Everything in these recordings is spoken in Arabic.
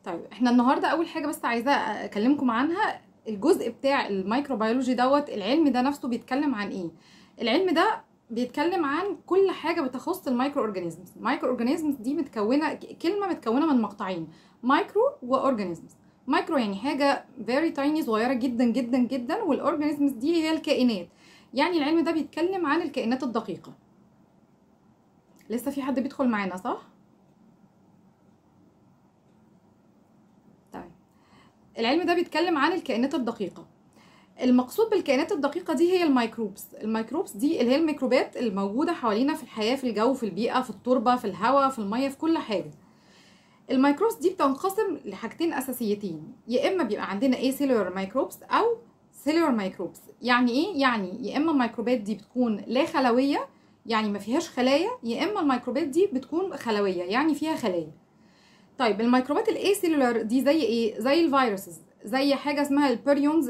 طيب احنا النهارده اول حاجه بس عايزه اكلمكم عنها الجزء بتاع الميكروبيولوجي دوت. العلم ده نفسه بيتكلم عن ايه؟ العلم ده بيتكلم عن كل حاجه بتخص المايكرو اورجانيزمز. المايكرو اورجانيزمز دي كلمه متكونه من مقطعين، مايكرو واورجانيزمز. مايكرو يعني حاجه فيري تايني، صغيره جدا جدا جدا، والاورجانيزمز دي هي الكائنات. يعني العلم ده بيتكلم عن الكائنات الدقيقه. لسه في حد بيدخل معانا صح؟ العلم ده بيتكلم عن الكائنات الدقيقة. المقصود بالكائنات الدقيقة دي هي الميكروبس. الميكروبس دي اللي هي الميكروبات الموجودة حوالينا في الحياة، في الجو، في البيئة، في التربة، في الهواء، في المية، في كل حاجة. الميكروبس دي بتنقسم لحاجتين أساسيتين، يا إما بيبقى عندنا cellular ميكروبس أو cellular ميكروبس. يعني إيه؟ يعني يا إما الميكروبات دي بتكون لا خلوية، يعني ما فيهاش خلايا، يا إما الميكروبات دي بتكون خلوية، يعني فيها خلايا. طيب الميكروبات الاي سيلولار دي زي ايه؟ زي الفيروسز، زي حاجه اسمها البيريونز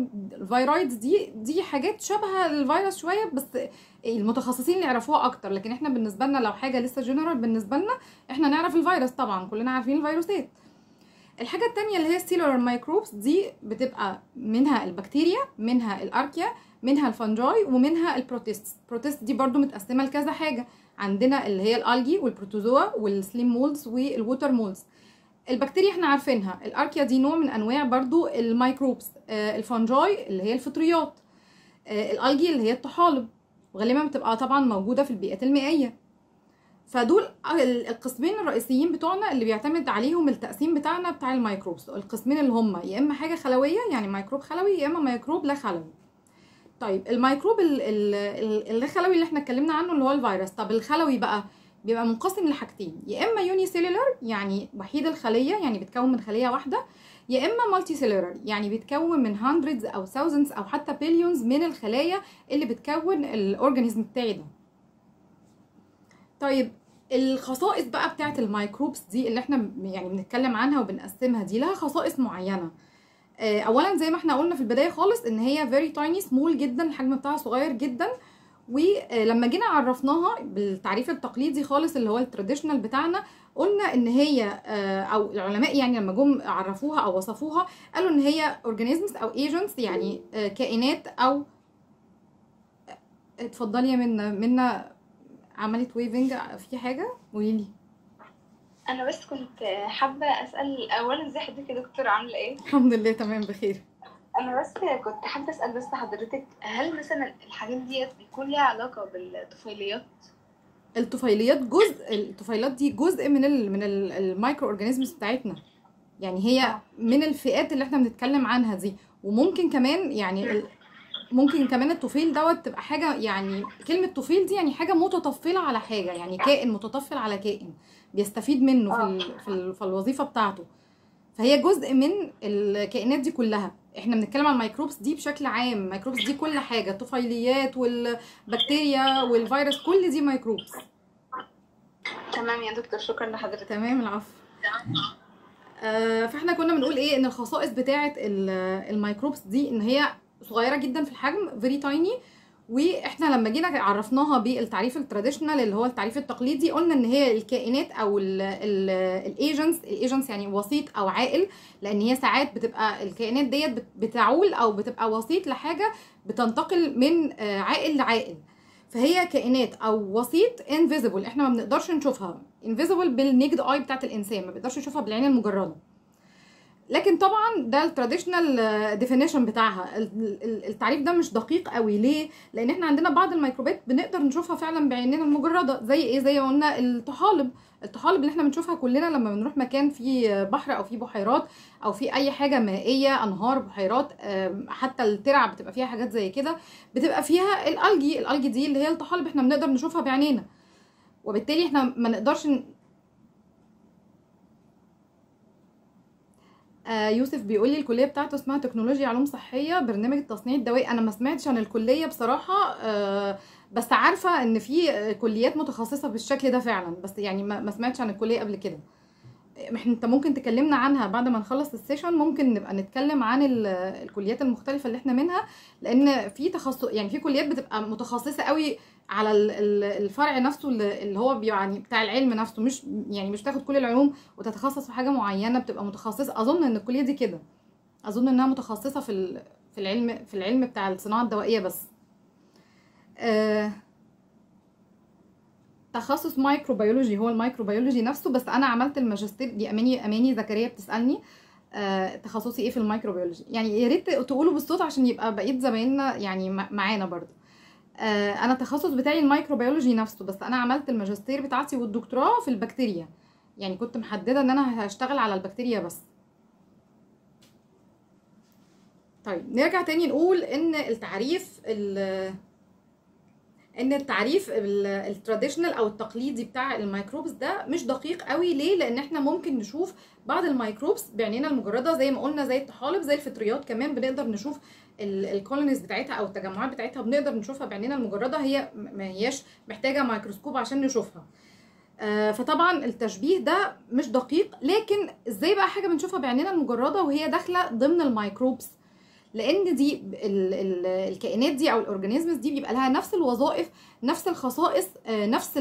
والفيرويدز. دي حاجات شبه الفيروس شويه، بس المتخصصين اللي يعرفوها اكتر. لكن احنا بالنسبه لنا لو حاجه لسه جنرال بالنسبه لنا، احنا نعرف الفيروس طبعا، كلنا عارفين الفيروسات. الحاجه التانية اللي هي السيلولار مايكروبس دي بتبقى منها البكتيريا، منها الاركيا، منها الفنجاي، ومنها البروتيست. البروتيست دي برضو متقسمه لكذا حاجه، عندنا اللي هي الالجي والبروتوزوا والسليم مولدز والووتر مولدز. البكتيريا احنا عارفينها، الاركيا دي نوع من انواع برضو الميكروبس، الفنجاي اللي هي الفطريات، الالجي اللي هي الطحالب، وغالبا بتبقى طبعا موجوده في البيئات المائيه. فدول القسمين الرئيسيين بتوعنا اللي بيعتمد عليهم التقسيم بتاعنا بتاع الميكروبس. القسمين اللي هم يا اما حاجه خلويه يعني ميكروب خلوي، يا اما ميكروب لا خلوي. طيب الميكروب اللا خلوي اللي احنا اتكلمنا عنه اللي هو الفيروس. طب الخلوي بقى بيبقى منقسم لحاجتين، يا اما يوني سيلولر يعني وحيد الخليه، يعني بيتكون من خليه واحده، يا اما مالتي سيلولر يعني بيتكون من هاندردز او ثاوزندز او حتى بليونز من الخلايا اللي بتكون الاورجانيزم بتاعي ده. طيب الخصائص بقى بتاعت الميكروبس دي اللي احنا يعني بنتكلم عنها وبنقسمها، دي لها خصائص معينه. اولا زي ما احنا قلنا في البدايه خالص ان هي very tiny small جدا، الحجم بتاعها صغير جدا. ولما جينا عرفناها بالتعريف التقليدي خالص اللي هو التراديشنال بتاعنا، قلنا ان هي او العلماء يعني لما جم عرفوها او وصفوها قالوا ان هي organisms او agents، يعني كائنات او اتفضلي يا منا عملت ويفنج في حاجه قولي لي. انا بس كنت حابه اسال اولا ازي حضرتك يا دكتور، عامله ايه؟ الحمد لله تمام بخير. انا بس كنت حابه اسال بس حضرتك، هل مثلا الحاجات ديت بيكون ليها علاقه بالطفيليات؟ الطفيلات دي جزء من المايكرو اورجانيزمز بتاعتنا، يعني هي من الفئات اللي احنا بنتكلم عنها دي. وممكن كمان يعني ممكن كمان الطفيل دوت تبقى حاجه، يعني كلمه طفيل دي يعني حاجه متطفله على حاجه، يعني كائن متطفل على كائن بيستفيد منه في الوظيفه بتاعته. فهي جزء من الكائنات دي كلها. احنا بنتكلم عن الميكروبس دي بشكل عام، الميكروبس دي كل حاجه، الطفيليات والبكتيريا والفيروس، كل دي ميكروبس. تمام يا دكتور، شكرا لحضرتك. تمام العفو. فاحنا كنا بنقول ايه، ان الخصائص بتاعه الميكروبس دي ان هي صغيره جدا في الحجم، فيري تايني. واحنا لما جينا عرفناها بالتعريف التراديشنال اللي هو التعريف التقليدي، قلنا ان هي الكائنات او الايجنتس يعني وسيط او عائل، لان هي ساعات بتبقى الكائنات ديت بتعول او بتبقى وسيط لحاجه بتنتقل من عائل لعائل. فهي كائنات او وسيط انفيزبل، احنا ما بنقدرش نشوفها، انفيزبل بالنيجد اي بتاعت الانسان، ما بيقدرش يشوفها بالعين المجرده. لكن طبعا ده التراديشنال ديفينيشن بتاعها، التعريف ده مش دقيق قوي. ليه؟ لان احنا عندنا بعض الميكروبات بنقدر نشوفها فعلا بعيننا المجرده، زي ايه؟ زي ما قلنا الطحالب اللي احنا بنشوفها كلنا لما بنروح مكان فيه بحر او فيه بحيرات او فيه اي حاجه مائيه، انهار، بحيرات، حتى الترع بتبقى فيها حاجات زي كده، بتبقى فيها الالجي دي اللي هي الطحالب، احنا بنقدر نشوفها بعينينا. وبالتالي احنا ما نقدرش يوسف بيقول لي الكليه بتاعته اسمها تكنولوجيا علوم صحيه برنامج التصنيع الدوائي. انا ما سمعتش عن الكليه بصراحه، بس عارفه ان في كليات متخصصه بالشكل ده فعلا، بس يعني ما سمعتش عن الكليه قبل كده. انت ممكن تكلمنا عنها بعد ما نخلص السيشن، ممكن نبقى نتكلم عن الكليات المختلفه اللي احنا منها، لان في تخصص، يعني في كليات بتبقى متخصصه قوي على الفرع نفسه اللي هو يعني بتاع العلم نفسه، مش يعني مش تاخد كل العلوم وتتخصص في حاجه معينه، بتبقى متخصصه. اظن ان الكليه دي كده، اظن انها متخصصه في العلم بتاع الصناعه الدوائيه بس. تخصص مايكروبيولوجي هو الميكروبيولوجي نفسه، بس انا عملت الماجستير. دي اماني زكريا بتسالني تخصصي ايه في الميكروبيولوجي، يعني يا ريت تقولوا بالصوت عشان يبقى بقيه زمايلنا يعني معانا برضه. انا التخصص بتاعي الميكروبيولوجي نفسه، بس انا عملت الماجستير بتاعتي والدكتوراه في البكتيريا، يعني كنت محدده ان انا هشتغل على البكتيريا بس. طيب نرجع تاني نقول ان التعريف التراديشنال او التقليدي بتاع الميكروبس ده مش دقيق قوي. ليه؟ لان احنا ممكن نشوف بعض الميكروبس بعينينا المجرده، زي ما قلنا زي الطحالب، زي الفطريات كمان بنقدر نشوف الكولونيز بتاعتها او التجمعات بتاعتها، بنقدر نشوفها بعينينا المجرده، هي ما هياش محتاجه ميكروسكوب عشان نشوفها. فطبعا التشبيه ده مش دقيق. لكن ازاي بقى حاجه بنشوفها بعينينا المجرده وهي داخله ضمن الميكروبس؟ لان دي الكائنات دي او الاورجانيزمز دي بيبقى لها نفس الوظائف، نفس الخصائص، نفس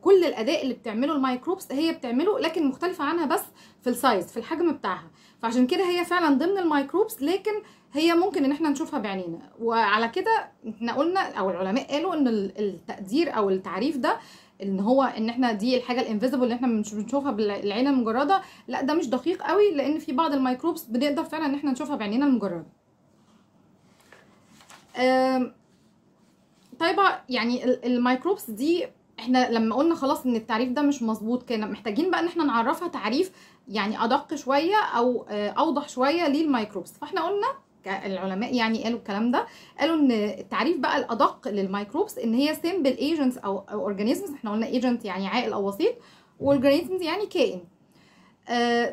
كل الاداء اللي بتعمله الميكروبس هي بتعمله، لكن مختلفه عنها بس في السايز، في الحجم بتاعها. فعشان كده هي فعلا ضمن الميكروبس، لكن هي ممكن ان احنا نشوفها بعينينا. وعلى كده احنا قلنا او العلماء قالوا ان التقدير او التعريف ده ان هو ان احنا دي الحاجه الانفيزبل اللي احنا مش بنشوفها بالعين المجرده، لا ده مش دقيق قوي، لان في بعض الميكروبس بنقدر فعلا ان احنا نشوفها بعينينا المجرده. طيب يعني الميكروبس دي احنا لما قلنا خلاص ان التعريف ده مش مظبوط، كان محتاجين بقى ان احنا نعرفها تعريف يعني ادق شويه او اوضح شويه للميكروبس. فاحنا قلنا العلماء يعني قالوا الكلام ده، قالوا ان التعريف بقى الادق للميكروبس ان هي simple agents او organisms. احنا قلنا agent يعني عائل او وسيط، organisms يعني كائن.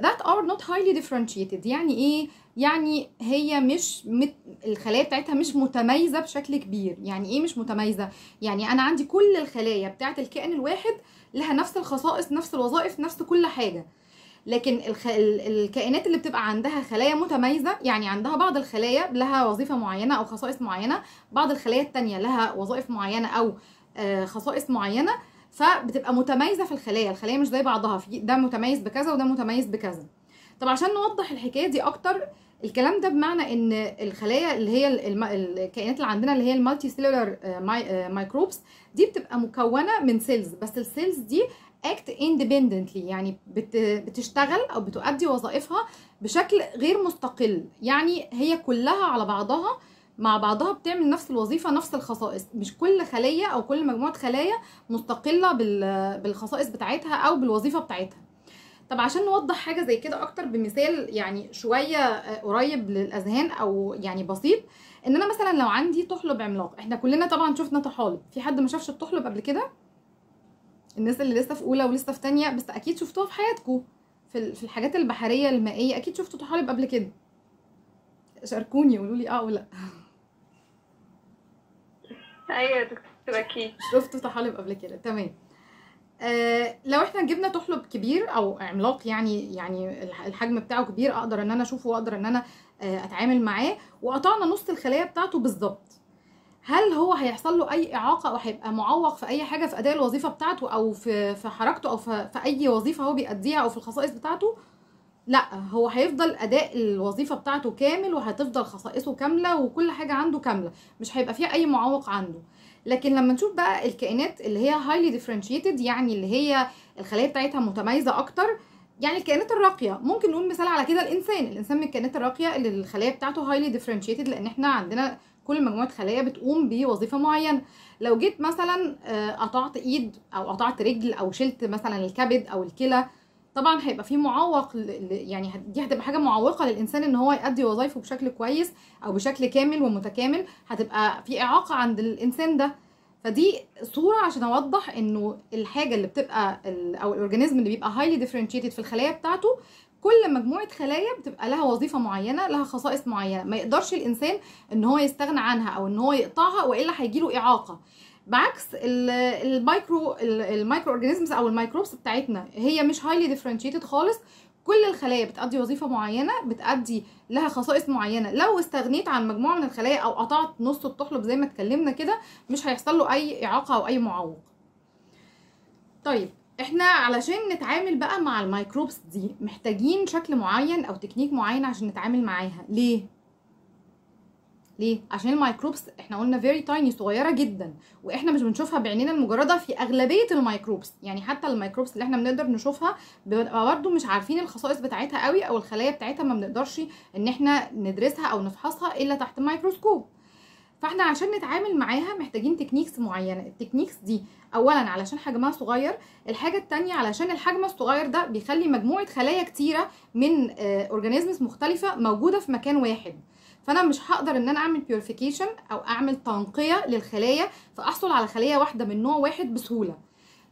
that are not highly differentiated. يعني ايه؟ يعني هي مش الخلايا بتاعتها مش متميزه بشكل كبير. يعني ايه مش متميزه؟ يعني انا عندي كل الخلايا بتاعت الكائن الواحد لها نفس الخصائص، نفس الوظائف، نفس كل حاجه. لكن الكائنات اللي بتبقى عندها خلايا متميزه، يعني عندها بعض الخلايا لها وظيفه معينه او خصائص معينه، بعض الخلايا التانية لها وظائف معينه او خصائص معينه، فبتبقى متميزه في الخلايا مش زي بعضها، في ده متميز بكذا وده متميز بكذا. طب عشان نوضح الحكايه دي اكتر، الكلام ده بمعنى ان الخلايا اللي هي الكائنات اللي عندنا اللي هي المالتي سيلولار مايكروبس دي بتبقى مكونه من سيلز، بس السيلز دي act independently، يعني بتشتغل او بتؤدي وظائفها بشكل غير مستقل. يعني هي كلها على بعضها مع بعضها بتعمل نفس الوظيفه، نفس الخصائص. مش كل خليه او كل مجموعه خلايا مستقله بالخصائص بتاعتها او بالوظيفه بتاعتها. طب عشان نوضح حاجه زي كده اكتر بمثال يعني شويه قريب للاذهان او يعني بسيط، ان انا مثلا لو عندي طحلب عملاق، احنا كلنا طبعا شفنا طحالب، في حد ما شافش الطحلب قبل كده؟ الناس اللي لسه في اولى ولسه في تانية بس اكيد شفتوها في حياتكم في الحاجات البحريه المائيه، اكيد شفتوا طحالب قبل كده. شاركوني قولوا لي او لا. ايوه يا دكتور اكيد شفتوا طحالب قبل كده، تمام. لو احنا جبنا طحلب كبير او عملاق، يعني الحجم بتاعه كبير، اقدر ان انا اشوفه واقدر ان انا اتعامل معاه، وقطعنا نص الخلايا بتاعته بالظبط، هل هو هيحصل له اي اعاقه او هيبقى معوق في اي حاجه في اداء الوظيفه بتاعته او في حركته او في اي وظيفه هو بيأديها او في الخصائص بتاعته؟ لا، هو هيفضل اداء الوظيفه بتاعته كامل، وهتفضل خصائصه كامله وكل حاجه عنده كامله، مش هيبقى فيها اي معوق عنده. لكن لما نشوف بقى الكائنات اللي هي highly differentiated، يعني اللي هي الخلايا بتاعتها متميزه اكتر، يعني الكائنات الراقيه، ممكن نقول مثال على كده الانسان من الكائنات الراقيه اللي الخلايا بتاعته highly differentiated، لان احنا عندنا كل مجموعه خلايا بتقوم بوظيفه معينه. لو جيت مثلا قطعت ايد او قطعت رجل او شلت مثلا الكبد او الكلى، طبعا هيبقى في معوق، يعني دي هتبقى حاجه معوقه للانسان ان هو يؤدي وظائفه بشكل كويس او بشكل كامل ومتكامل، هتبقى في اعاقه عند الانسان ده. فدي صوره عشان اوضح انه الحاجه اللي بتبقى او الاورجانيزم اللي بيبقى هايلي ديفرنشيتد في الخلايا بتاعته، كل مجموعه خلايا بتبقى لها وظيفه معينه، لها خصائص معينه، ما يقدرش الانسان ان هو يستغنى عنها او ان هو يقطعها، والا هيجيله اعاقه. بعكس المايكرو اورجانيزمز او الميكروبس بتاعتنا، هي مش هايلي ديفرنشيتد خالص، كل الخلايا بتأدي وظيفه معينه، بتأدي لها خصائص معينه. لو استغنيت عن مجموعه من الخلايا او قطعت نص الطحلب زي ما اتكلمنا كده، مش هيحصل له اي اعاقه او اي معوق. طيب احنا علشان نتعامل بقى مع الميكروبس دي محتاجين شكل معين او تكنيك معين عشان نتعامل معاها. ليه؟ عشان الميكروبس احنا قلنا فيري تايني، صغيره جدا، واحنا مش بنشوفها بعينينا المجرده في اغلبيه الميكروبس. يعني حتى الميكروبس اللي احنا بنقدر نشوفها بنبقى برضو مش عارفين الخصائص بتاعتها قوي، او الخلايا بتاعتها ما بنقدرش ان احنا ندرسها او نفحصها الا تحت الميكروسكوب. فاحنا عشان نتعامل معاها محتاجين تكنيكس معينه. التكنيكس دي اولا علشان حجمها صغير، الحاجه التانية علشان الحجم الصغير ده بيخلي مجموعه خلايا كتيره من اورجانيزمز مختلفه موجوده في مكان واحد. فانا مش هقدر ان انا اعمل بيوريفيكيشن او اعمل تنقيه للخلايا فاحصل على خليه واحده من نوع واحد بسهوله.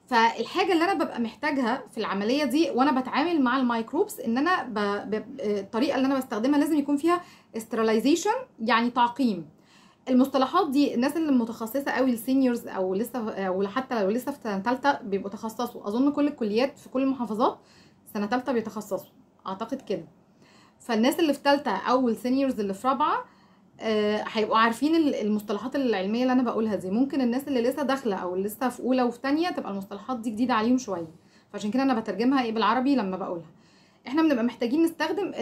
فالحاجه اللي انا ببقى محتاجها في العمليه دي وانا بتعامل مع الميكروبس ان انا الطريقه اللي انا بستخدمها لازم يكون فيها استرلايزيشن، يعني تعقيم. المصطلحات دي الناس اللي متخصصه قوي، السينيورز او لسه، او حتى لو لسه في سنه ثالثه بيبقوا تخصصوا. اظن كل الكليات في كل المحافظات سنه ثالثه بيتخصصوا، اعتقد كده. فالناس اللي في ثالثه او السينيورز اللي في رابعه هيبقوا عارفين المصطلحات العلميه اللي انا بقولها دي. ممكن الناس اللي لسه داخله او لسه في اولى وفي ثانيه تبقى المصطلحات دي جديده عليهم شويه، فعشان كده انا بترجمها بالعربي لما بقولها. احنا بنبقى محتاجين نستخدم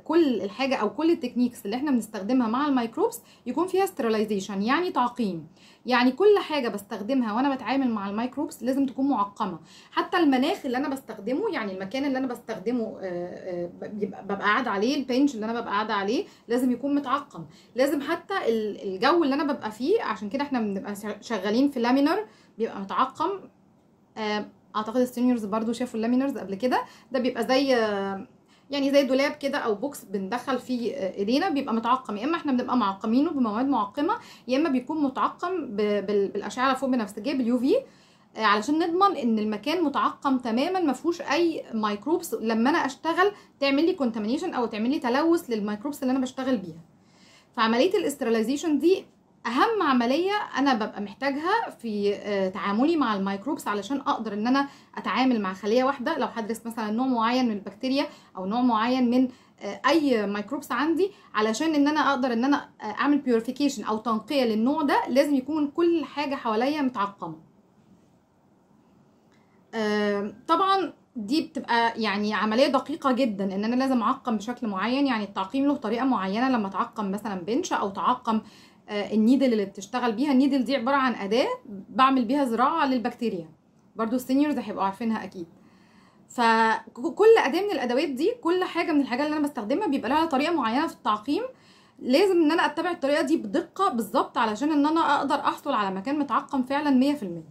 كل الحاجه او كل التكنيكس اللي احنا بنستخدمها مع الميكروبس يكون فيها ستيرلايزيشن، يعني تعقيم. يعني كل حاجه بستخدمها وانا بتعامل مع الميكروبس لازم تكون معقمه. حتى المناخ اللي انا بستخدمه، يعني المكان اللي انا بستخدمه ببقى قاعده عليه، البنش اللي انا ببقى قاعده عليه لازم يكون متعقم. لازم حتى الجو اللي انا ببقى فيه، عشان كده احنا بنبقى شغالين في لامينر بيبقى متعقم. اعتقد السينيورز برضو شافوا اللامينرز قبل كده. ده بيبقى زي يعني زي دولاب كده او بوكس بندخل فيه ايدينا، بيبقى متعقم. يا اما احنا بنبقى معقمينه بمواد معقمه، يا اما بيكون متعقم بالاشعه الفوق بنفسجيه باليو في، علشان نضمن ان المكان متعقم تماما ما فيهوش اي ميكروبس لما انا اشتغل تعمل لي كونتامينيشن او تعمل لي تلوث للميكروبس اللي انا بشتغل بيها. فعمليه الاسترلايزيشن دي اهم عمليه انا ببقى محتاجها في تعاملي مع الميكروبس، علشان اقدر ان انا اتعامل مع خليه واحده. لو هدرس مثلا نوع معين من البكتيريا او نوع معين من اي ميكروبس عندي، علشان ان انا اقدر ان انا اعمل بيوريفيكيشن او تنقيه للنوع ده، لازم يكون كل حاجه حواليا متعقمه. طبعا دي بتبقى يعني عمليه دقيقه جدا ان انا لازم اعقم بشكل معين. يعني التعقيم له طريقه معينه. لما تعقم مثلا بنش او تعقم النيدل اللي بتشتغل بيها، النيدل دي عباره عن اداه بعمل بيها زراعه للبكتيريا، برضو السينيورز هيبقوا عارفينها اكيد. فكل اداه من الادوات دي، كل حاجه من الحاجات اللي انا بستخدمها بيبقى لها طريقه معينه في التعقيم. لازم ان انا اتبع الطريقه دي بدقه بالظبط علشان ان انا اقدر احصل على مكان متعقم فعلا 100%.